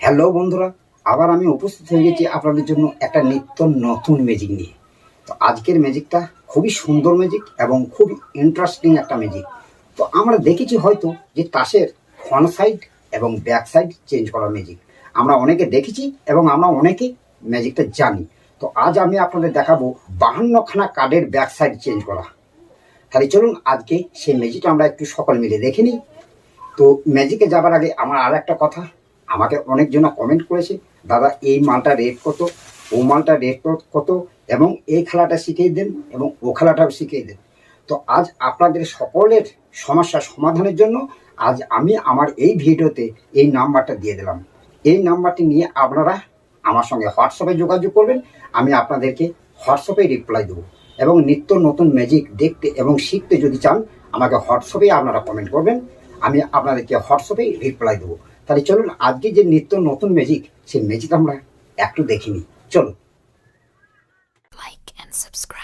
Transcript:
Hello বন্ধুরা, আবার আমি উপস্থিত হয়ে গেছি আপনাদের জন্য একটা নিত্য নতুন ম্যাজিক নিয়ে। তো আজকের ম্যাজিকটা খুবই সুন্দর ম্যাজিক এবং খুবই ইন্টারেস্টিং একটা ম্যাজিক। তো আমরা দেখেছি হয়তো যে তাসের ফ্রন্ট সাইড এবং ব্যাক সাইড চেঞ্জ করার ম্যাজিক আমরা অনেকে দেখেছি এবং আমরা অনেকে ম্যাজিকটা জানি। তো আজ আমি আপনাদের দেখাবো 52খানা কার্ডের ব্যাক সাইড চেঞ্জ করা। তাহলে চলুন আজকে সেই ম্যাজিকটা আমরা একটু সকল মিলে দেখে নিই। তো ম্যাজিকে যাবার আগে আমার আর একটা কথা, আমাকে অনেকজন কমেন্ট করেছে, দাদা এই মালটা রেট কত, ও মালটা রেট কত, এবং এই খেলাটা শিখিয়ে দেন এবং ও খেলাটাও শিখিয়ে দেন। তো আজ আপনাদের সকলের সমস্যার সমাধানের জন্য আজ আমি আমার এই ভিডিওতে এই নাম্বারটা দিয়ে দিলাম। এই নাম্বারটি নিয়ে আপনারা আমার সঙ্গে হোয়াটসঅ্যাপে যোগাযোগ করবেন। আমি আপনাদেরকে হোয়াটসঅ্যাপে রিপ্লাই দেবো এবং নিত্য নতুন ম্যাজিক দেখতে এবং শিখতে যদি চান আমাকে হোয়াটসঅ্যাপে আপনারা কমেন্ট করবেন, আমি আপনাদেরকে হোয়াটসঅ্যাপে রিপ্লাই দেবো। তাহলে চলুন আজকে যে নিত্য নতুন ম্যাজিক সেই ম্যাজিক আমরা একটু দেখে নিই। চলুন। Like and subscribe.